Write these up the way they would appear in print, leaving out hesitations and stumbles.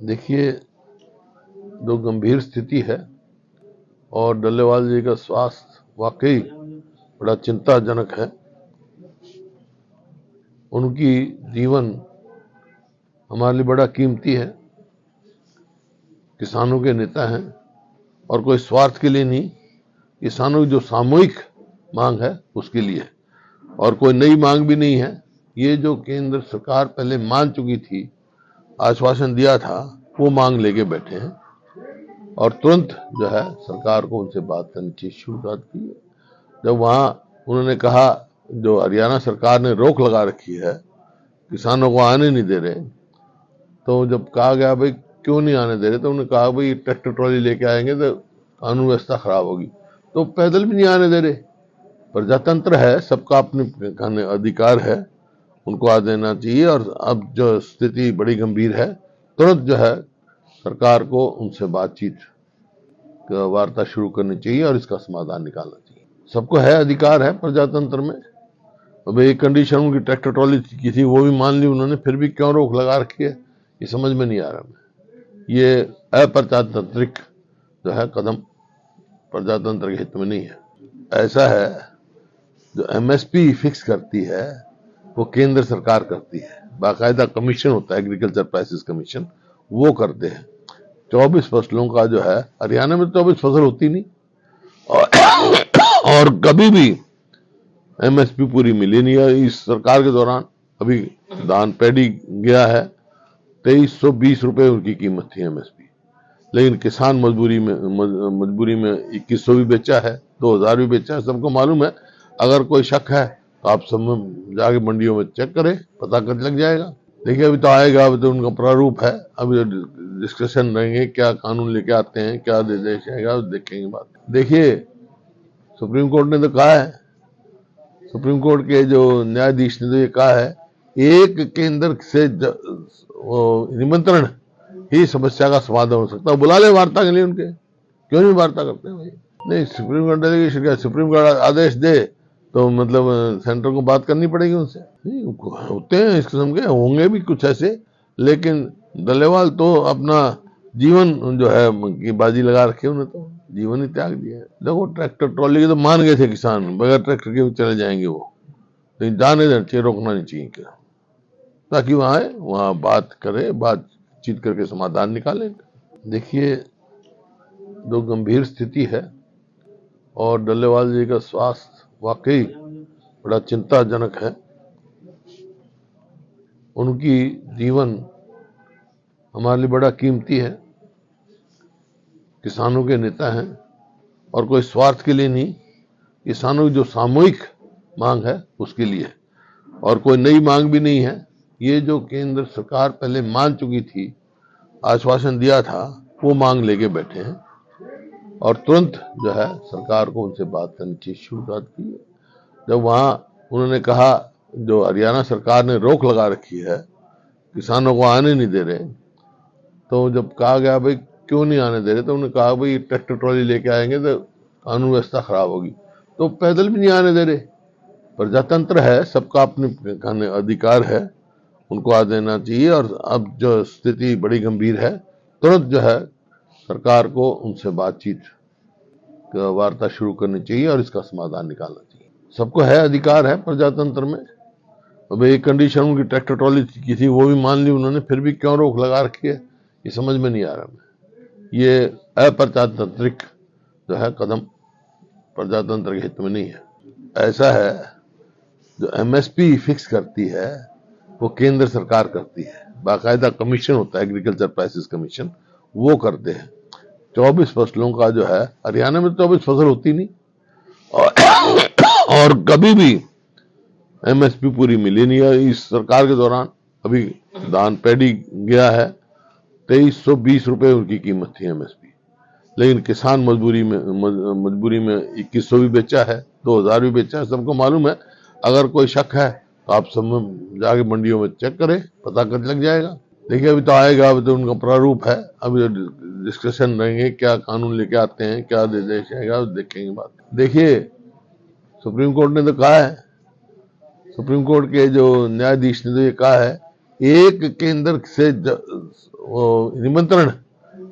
देखिए, जो गंभीर स्थिति है और डल्लेवाल जी का स्वास्थ्य वाकई बड़ा चिंताजनक है। उनकी जीवन हमारे लिए बड़ा कीमती है। किसानों के नेता हैं और कोई स्वार्थ के लिए नहीं, किसानों की जो सामूहिक मांग है उसके लिए, और कोई नई मांग भी नहीं है। ये जो केंद्र सरकार पहले मान चुकी थी, आश्वासन दिया था, वो मांग लेके बैठे हैं और तुरंत जो है सरकार को उनसे बात करनी चाहिए। शुरुआत की है जब वहाँ उन्होंने कहा, जो हरियाणा सरकार ने रोक लगा रखी है, किसानों को आने नहीं दे रहे, तो जब कहा गया भाई क्यों नहीं आने दे रहे, तो उन्होंने कहा भाई ट्रैक्टर ट्रॉली लेके आएंगे तो कानून व्यवस्था खराब होगी, तो पैदल भी नहीं आने दे रहे। प्रजातंत्र है, सबका अपने अधिकार है, उनको आ देना चाहिए। और अब जो स्थिति बड़ी गंभीर है, तुरंत जो है सरकार को उनसे बातचीत वार्ता शुरू करनी चाहिए और इसका समाधान निकालना चाहिए। सबको है, अधिकार है प्रजातंत्र में। अब एक कंडीशन उनकी ट्रैक्टर ट्रॉली की थी, वो भी मान ली उन्होंने, फिर भी क्यों रोक लगा रखी है, ये समझ में नहीं आ रहा मैं। ये अप्रजातांत्रिक जो है कदम प्रजातंत्र के हित में नहीं है। ऐसा है, जो एमएसपी फिक्स करती है वो केंद्र सरकार करती है, बाकायदा कमीशन होता है, एग्रीकल्चर प्राइसेस कमीशन, वो करते हैं। 24 फसलों का जो है, हरियाणा में 24 फसल होती नहीं, और कभी भी एमएसपी पूरी मिली नहीं है। इस सरकार के दौरान अभी धान पैडी गया है, 2320 रुपए उनकी कीमत थी एमएसपी, लेकिन किसान मजबूरी में 2100 भी बेचा है, 2000 भी बेचा है। सबको मालूम है। अगर कोई शक है तो आप सब जाके मंडियों में चेक करें, पता कर लग जाएगा। देखिए, अभी तो आएगा, अभी तो उनका प्रारूप है, अभी डिस्कशन रहेंगे, क्या कानून लेके आते हैं, क्या निर्देश आएगा, देखेंगे बात। देखिए, सुप्रीम कोर्ट ने तो कहा है, सुप्रीम कोर्ट के जो न्यायाधीश ने तो ये कहा है, एक केंद्र से निमंत्रण ही समस्या का समाधान हो सकता है। बुला ले वार्ता के लिए उनके, क्यों नहीं वार्ता करते भाई? नहीं, सुप्रीम कोर्ट डेलीगेशन का सुप्रीम कोर्ट आदेश दे तो मतलब सेंटर को बात करनी पड़ेगी उनसे। नहीं होते हैं इस किस्म के, होंगे भी कुछ ऐसे, लेकिन डल्लेवाल तो अपना जीवन जो है की बाजी लगा रखे, उन्हें तो जीवन ही त्याग दिया है। देखो, ट्रैक्टर ट्रॉली के तो मान गए थे किसान, बगैर ट्रैक्टर के चले जाएंगे वो, लेकिन जाने देना चाहिए, रोकना नहीं चाहिए क्या, ताकि वहां आए, वहां बात करे, बातचीत करके समाधान निकाले। देखिए, जो गंभीर स्थिति है और डल्लेवाल जी का स्वास्थ्य वाकई बड़ा चिंताजनक है। उनकी जीवन हमारे लिए बड़ा कीमती है। किसानों के नेता हैं और कोई स्वार्थ के लिए नहीं, किसानों की जो सामूहिक मांग है उसके लिए, और कोई नई मांग भी नहीं है। ये जो केंद्र सरकार पहले मान चुकी थी, आश्वासन दिया था, वो मांग लेके बैठे हैं और तुरंत जो है सरकार को उनसे बात करनी चाहिए। शुरुआत की है जब वहाँ उन्होंने कहा, जो हरियाणा सरकार ने रोक लगा रखी है, किसानों को आने नहीं दे रहे, तो जब कहा गया भाई क्यों नहीं आने दे रहे, तो उन्होंने कहा भाई ट्रैक्टर ट्रॉली लेके आएंगे तो कानून व्यवस्था खराब होगी, तो पैदल भी नहीं आने दे रहे। प्रजातंत्र है, सबका अपने अधिकार है, उनको आ देना चाहिए। और अब जो स्थिति बड़ी गंभीर है, तुरंत जो है सरकार को उनसे बातचीत वार्ता शुरू करनी चाहिए और इसका समाधान निकालना चाहिए। सबको है, अधिकार है प्रजातंत्र में। अब एक कंडीशन उनकी ट्रैक्टर ट्रॉली की थी, वो भी मान ली उन्होंने, फिर भी क्यों रोक लगा रखी है, ये समझ में नहीं आ रहा मैं। ये अप्रजातांत्रिक जो है कदम प्रजातंत्र के हित में नहीं है। ऐसा है, जो एमएसपी फिक्स करती है वो केंद्र सरकार करती है, बाकायदा कमीशन होता है, एग्रीकल्चर प्राइसेस कमीशन, वो करते हैं। 24 फसलों का जो है, हरियाणा में 24 फसल होती नहीं, और कभी भी एमएसपी पूरी मिली नहीं है। इस सरकार के दौरान अभी धान पैडी गया है, 2320 रुपए उनकी कीमत थी एमएसपी, लेकिन किसान मजबूरी में 2100 भी बेचा है, 2000 भी बेचा है। सबको मालूम है। अगर कोई शक है तो आप सब जाके मंडियों में चेक करें, पता कर लग जाएगा। देखिए, अभी तो आएगा, अभी तो उनका प्रारूप है, अभी डिस्कशन रहेंगे, क्या कानून लेके आते हैं, क्या निर्देश आएगा, देखेंगे बात। देखिए, सुप्रीम कोर्ट ने तो कहा है, सुप्रीम कोर्ट के जो न्यायाधीश ने तो ये कहा है, एक केंद्र से वो निमंत्रण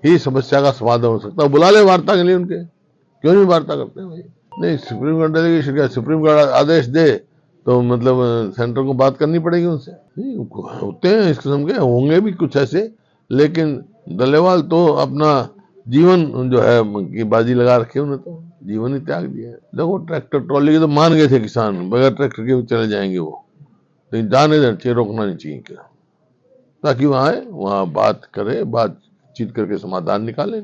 ही समस्या का समाधान हो सकता है। बुला ले वार्ता के लिए उनके, क्यों नहीं वार्ता करते भाई? नहीं, सुप्रीम कोर्ट डेलीगेशन क्या, सुप्रीम कोर्ट आदेश दे तो मतलब सेंटर को बात करनी पड़ेगी उनसे? नहीं, होते हैं इस किस्म के, होंगे भी कुछ ऐसे, लेकिन डल्लेवाल तो अपना जीवन जो है की बाजी लगा रखे, उन्हें तो जीवन ही त्याग दिया है। देखो ट्रैक्टर ट्रॉली के तो मान गए थे किसान, बगैर ट्रैक्टर के भी चले जाएंगे वो, लेकिन जाने देना चाहिए, रोकना नहीं चाहिए क्या, ताकि वहां आए, वहां बात करे, बातचीत करके समाधान निकालें।